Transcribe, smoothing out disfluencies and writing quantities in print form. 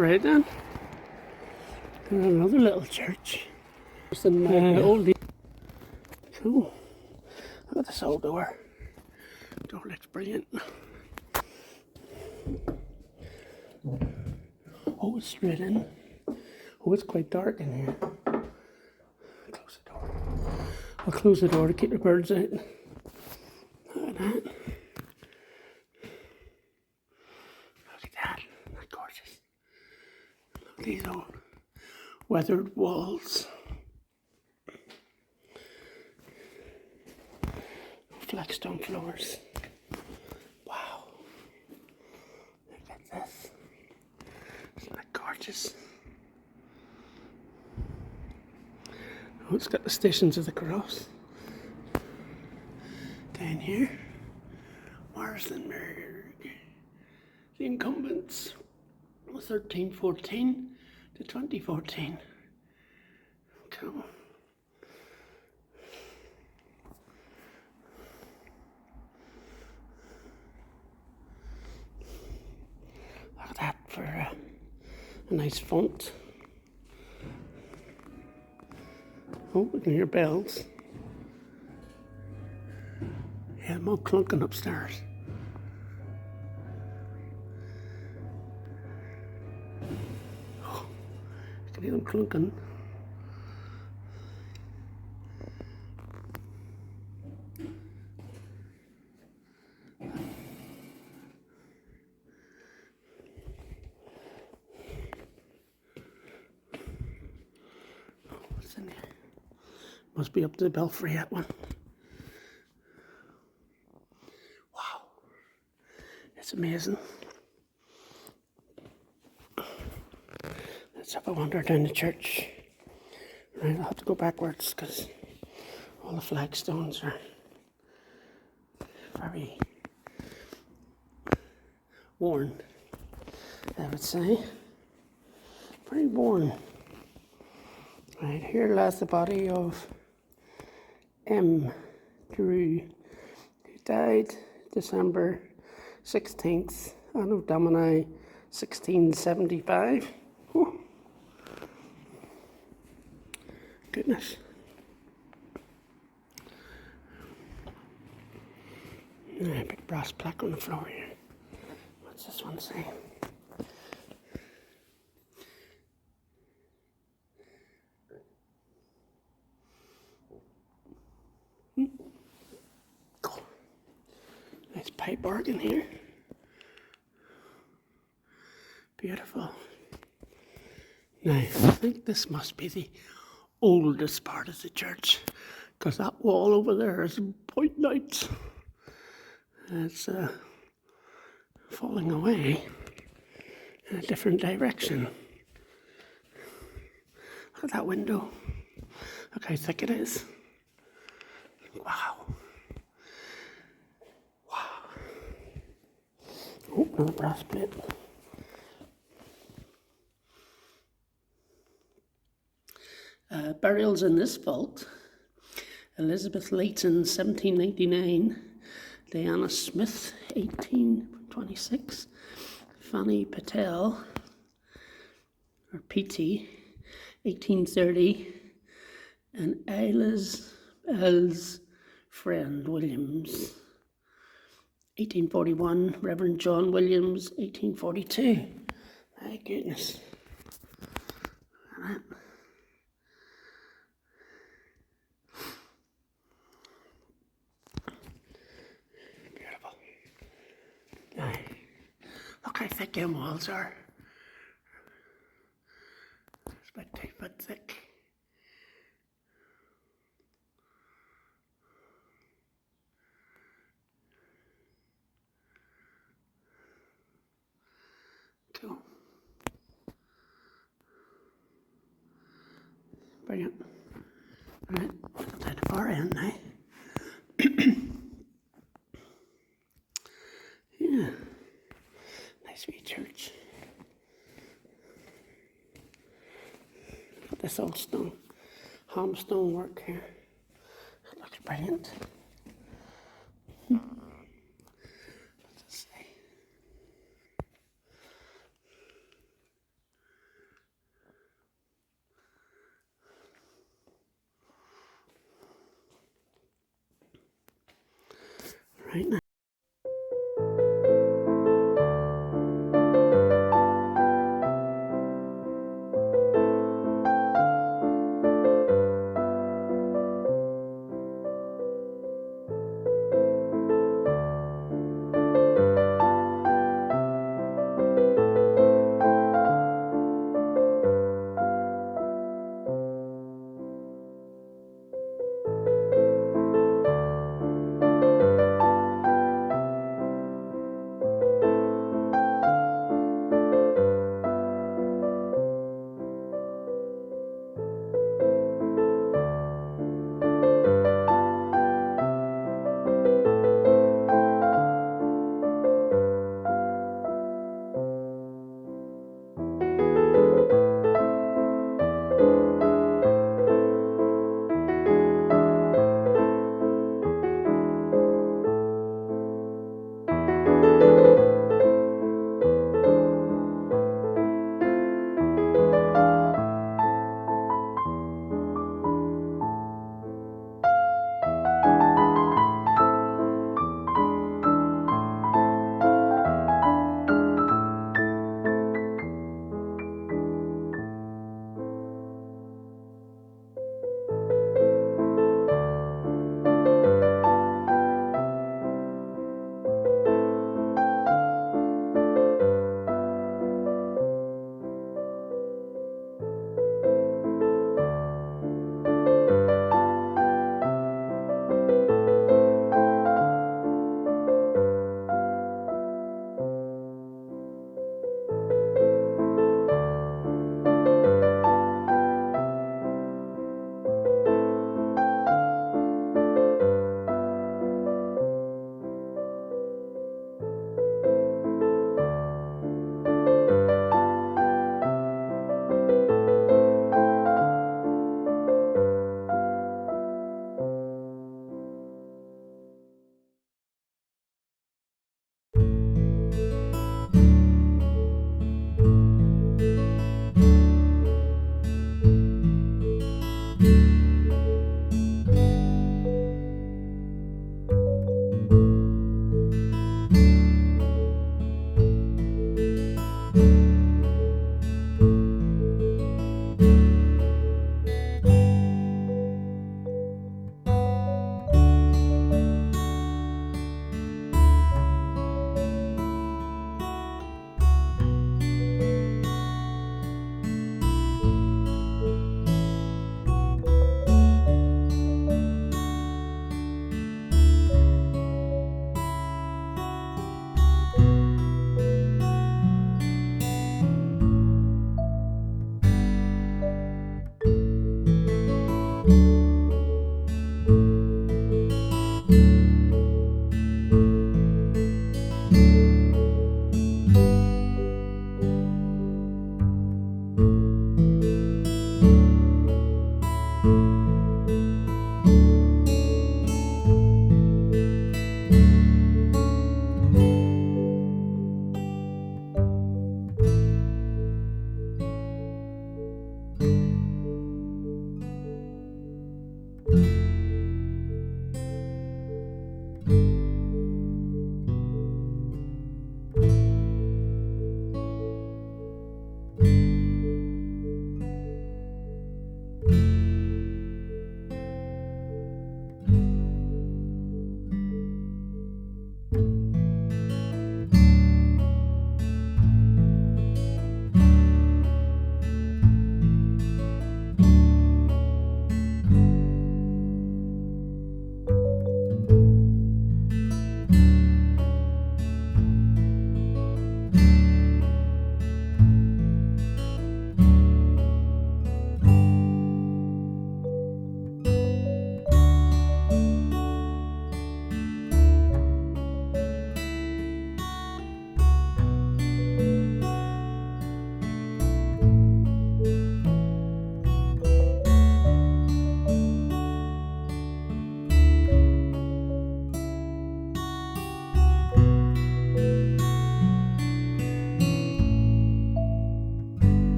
Right then. And another little church. Old. Cool. Look at this old door. Door looks brilliant. Oh, it's straight in. Oh, it's quite dark in here. Close the door. I'll close the door to keep the birds out. Look at that. Look at that. Isn't that gorgeous? Look at these old weathered walls. Flagstone floors. Wow. Look at this. Isn't that gorgeous? Oh, it's got the Stations of the Cross. Down here. Marston Magna. The incumbents. 1314 to 2014. Cool. Look at that for a nice font. Oh, we can hear bells. Yeah, I'm all clunking upstairs. Oh, I can hear them clunking. What's in here? Must be up to the belfry, that one. Wow. It's amazing. Let's have a wander down the church. Right, I'll have to go backwards because all the flagstones are very worn, I would say. Very worn. Right, here lies the body of M. Drew, who died December 16th, Anno Domini 1675. Oh. Goodness. A big brass plaque on the floor here. What's this one say? Cool. Nice pipe organ here. Beautiful. Now, I think this must be the oldest part of the church, because that wall over there is pointing out. It's falling away in a different direction. Look at that window. Look how thick it is. Wow. Wow. Oh, another brass plate. Burials in this vault: Elizabeth Layton, 1799, Diana Smith, 1826, Fanny Patel, or PT, 1830, and Elle's friend Williams, 1841, Reverend John Williams, 1842. My goodness. Look at that. Look how thick them walls are. It's about 2 foot thick. Cool. Brilliant. Right, we'll go to the far end now. Yeah. Nice wee church. Look at this old stone, hamstone work here. It looks brilliant. What's it say? Right now.